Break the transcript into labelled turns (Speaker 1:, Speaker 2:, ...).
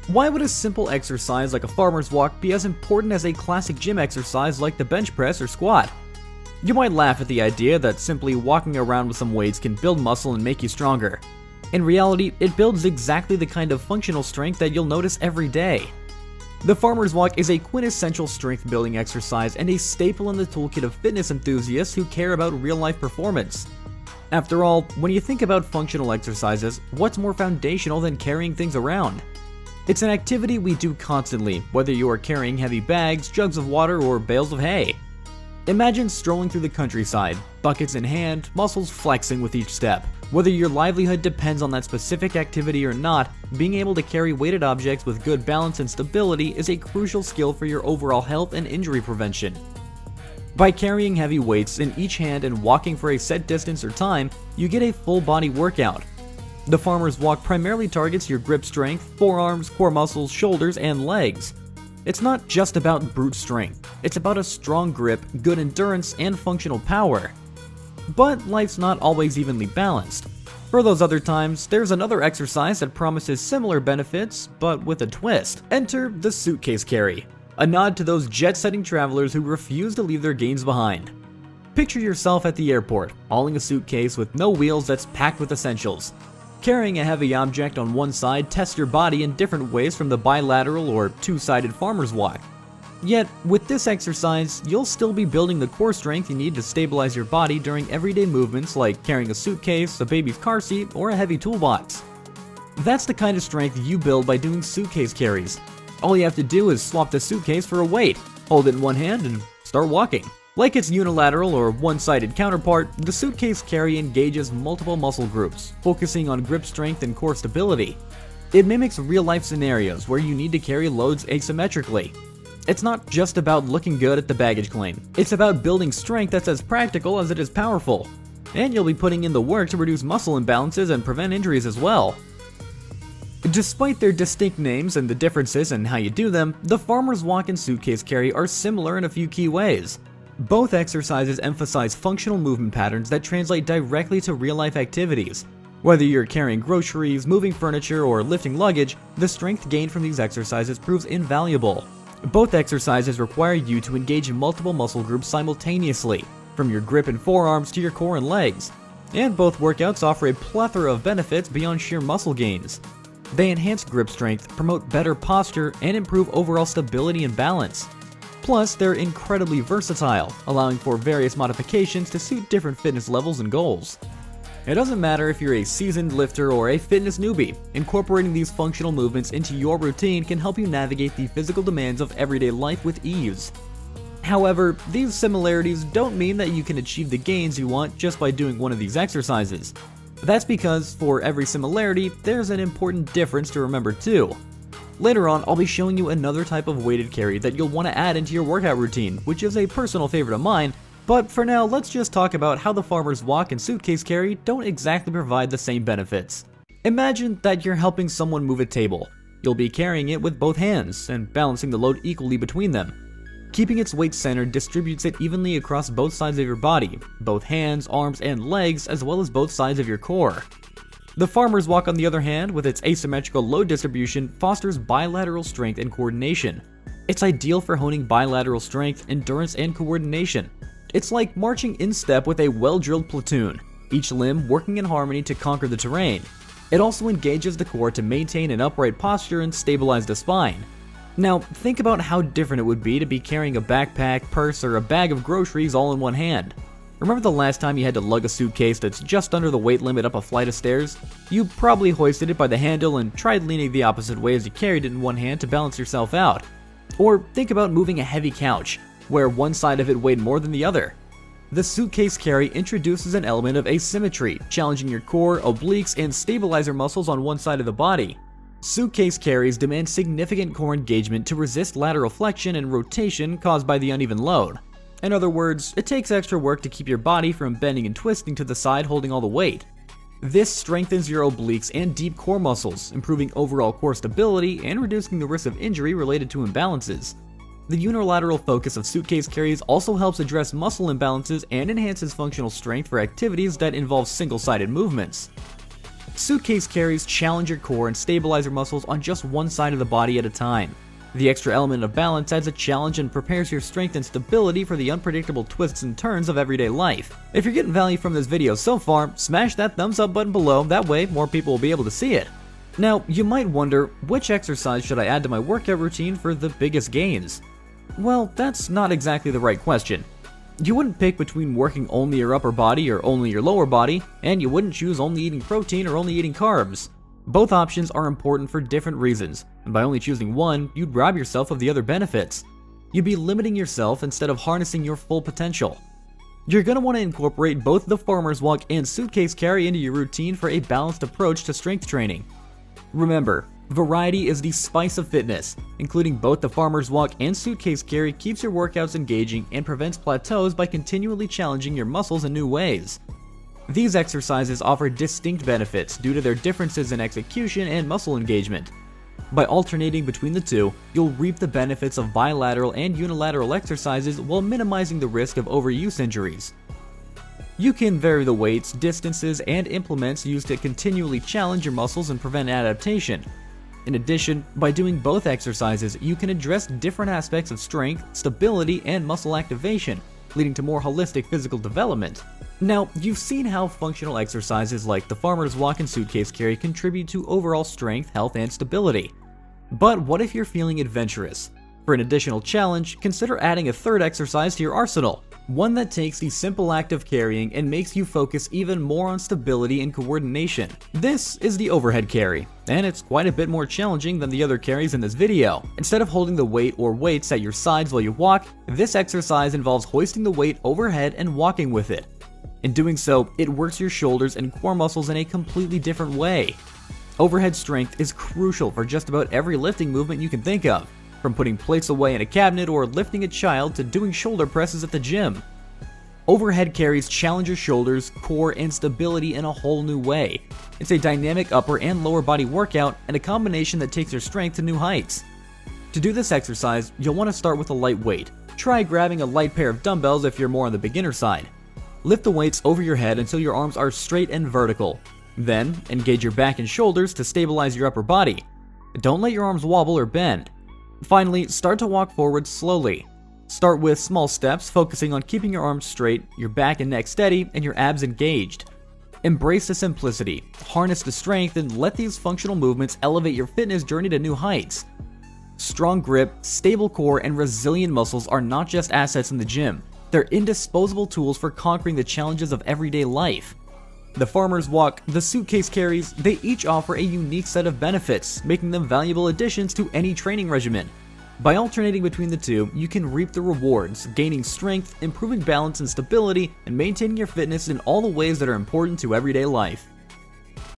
Speaker 1: Why would a simple exercise like a farmer's walk be as important as a classic gym exercise like the bench press or squat? You might laugh at the idea that simply walking around with some weights can build muscle and make you stronger. In reality, it builds exactly the kind of functional strength that you'll notice every day. The farmer's walk is a quintessential strength building exercise and a staple in the toolkit of fitness enthusiasts who care about real-life performance. After all, when you think about functional exercises, what's more foundational than carrying things around? It's an activity we do constantly, whether you are carrying heavy bags, jugs of water, or bales of hay. Imagine strolling through the countryside, buckets in hand, muscles flexing with each step. Whether your livelihood depends on that specific activity or not, being able to carry weighted objects with good balance and stability is a crucial skill for your overall health and injury prevention. By carrying heavy weights in each hand and walking for a set distance or time, you get a full body workout. The farmer's walk primarily targets your grip strength, forearms, core muscles, shoulders, and legs. It's not just about brute strength, it's about a strong grip, good endurance, and functional power. But life's not always evenly balanced. For those other times, there's another exercise that promises similar benefits, but with a twist. Enter the suitcase carry, a nod to those jet-setting travelers who refuse to leave their gains behind. Picture yourself at the airport, hauling a suitcase with no wheels that's packed with essentials. Carrying a heavy object on one side tests your body in different ways from the bilateral or two-sided farmer's walk. Yet, with this exercise, you'll still be building the core strength you need to stabilize your body during everyday movements like carrying a suitcase, a baby's car seat, or a heavy toolbox. That's the kind of strength you build by doing suitcase carries. All you have to do is swap the suitcase for a weight, hold it in one hand, and start walking. Like its unilateral or one-sided counterpart, the suitcase carry engages multiple muscle groups, focusing on grip strength and core stability. It mimics real-life scenarios where you need to carry loads asymmetrically. It's not just about looking good at the baggage claim, it's about building strength that's as practical as it is powerful. And you'll be putting in the work to reduce muscle imbalances and prevent injuries as well. Despite their distinct names and the differences in how you do them, the farmer's walk and suitcase carry are similar in a few key ways. Both exercises emphasize functional movement patterns that translate directly to real-life activities. Whether you're carrying groceries, moving furniture, or lifting luggage, the strength gained from these exercises proves invaluable. Both exercises require you to engage multiple muscle groups simultaneously, from your grip and forearms to your core and legs. And both workouts offer a plethora of benefits beyond sheer muscle gains. They enhance grip strength, promote better posture, and improve overall stability and balance. Plus, they're incredibly versatile, allowing for various modifications to suit different fitness levels and goals. It doesn't matter if you're a seasoned lifter or a fitness newbie, incorporating these functional movements into your routine can help you navigate the physical demands of everyday life with ease. However, these similarities don't mean that you can achieve the gains you want just by doing one of these exercises. That's because, for every similarity, there's an important difference to remember too. Later on, I'll be showing you another type of weighted carry that you'll want to add into your workout routine, which is a personal favorite of mine, but for now, let's just talk about how the farmer's walk and suitcase carry don't exactly provide the same benefits. Imagine that you're helping someone move a table. You'll be carrying it with both hands and balancing the load equally between them. Keeping its weight centered distributes it evenly across both sides of your body, both hands, arms, and legs, as well as both sides of your core. The farmer's walk, on the other hand, with its asymmetrical load distribution, fosters bilateral strength and coordination. It's ideal for honing bilateral strength, endurance, and coordination. It's like marching in step with a well-drilled platoon, each limb working in harmony to conquer the terrain. It also engages the core to maintain an upright posture and stabilize the spine. Now, think about how different it would be to be carrying a backpack, purse, or a bag of groceries all in one hand. Remember the last time you had to lug a suitcase that's just under the weight limit up a flight of stairs? You probably hoisted it by the handle and tried leaning the opposite way as you carried it in one hand to balance yourself out. Or think about moving a heavy couch, where one side of it weighed more than the other. The suitcase carry introduces an element of asymmetry, challenging your core, obliques, and stabilizer muscles on one side of the body. Suitcase carries demand significant core engagement to resist lateral flexion and rotation caused by the uneven load. In other words, it takes extra work to keep your body from bending and twisting to the side holding all the weight. This strengthens your obliques and deep core muscles, improving overall core stability and reducing the risk of injury related to imbalances. The unilateral focus of suitcase carries also helps address muscle imbalances and enhances functional strength for activities that involve single-sided movements. Suitcase carries challenge your core and stabilize your muscles on just one side of the body at a time. The extra element of balance adds a challenge and prepares your strength and stability for the unpredictable twists and turns of everyday life. If you're getting value from this video so far, smash that thumbs up button below, that way more people will be able to see it. Now, you might wonder, which exercise should I add to my workout routine for the biggest gains? Well, that's not exactly the right question. You wouldn't pick between working only your upper body or only your lower body, and you wouldn't choose only eating protein or only eating carbs. Both options are important for different reasons, and by only choosing one, you'd rob yourself of the other benefits. You'd be limiting yourself instead of harnessing your full potential. You're going to want to incorporate both the farmer's walk and suitcase carry into your routine for a balanced approach to strength training. Remember, variety is the spice of fitness. Including both the farmer's walk and suitcase carry keeps your workouts engaging and prevents plateaus by continually challenging your muscles in new ways. These exercises offer distinct benefits due to their differences in execution and muscle engagement. By alternating between the two, you'll reap the benefits of bilateral and unilateral exercises while minimizing the risk of overuse injuries. You can vary the weights, distances, and implements used to continually challenge your muscles and prevent adaptation. In addition, by doing both exercises, you can address different aspects of strength, stability, and muscle activation, leading to more holistic physical development. Now, you've seen how functional exercises like the farmer's walk and suitcase carry contribute to overall strength, health, and stability. But what if you're feeling adventurous? For an additional challenge, consider adding a third exercise to your arsenal, one that takes the simple act of carrying and makes you focus even more on stability and coordination. This is the overhead carry, and it's quite a bit more challenging than the other carries in this video. Instead of holding the weight or weights at your sides while you walk, this exercise involves hoisting the weight overhead and walking with it. In doing so, it works your shoulders and core muscles in a completely different way. Overhead strength is crucial for just about every lifting movement you can think of, from putting plates away in a cabinet or lifting a child to doing shoulder presses at the gym. Overhead carries challenge your shoulders, core, and stability in a whole new way. It's a dynamic upper and lower body workout and a combination that takes your strength to new heights. To do this exercise, you'll want to start with a light weight. Try grabbing a light pair of dumbbells if you're more on the beginner side. Lift the weights over your head until your arms are straight and vertical. Then, engage your back and shoulders to stabilize your upper body. Don't let your arms wobble or bend. Finally, start to walk forward slowly. Start with small steps, focusing on keeping your arms straight, your back and neck steady, and your abs engaged. Embrace the simplicity, harness the strength, and let these functional movements elevate your fitness journey to new heights. Strong grip, stable core, and resilient muscles are not just assets in the gym. They're indisposable tools for conquering the challenges of everyday life. The farmer's walk, the suitcase carries, they each offer a unique set of benefits, making them valuable additions to any training regimen. By alternating between the two, you can reap the rewards, gaining strength, improving balance and stability, and maintaining your fitness in all the ways that are important to everyday life.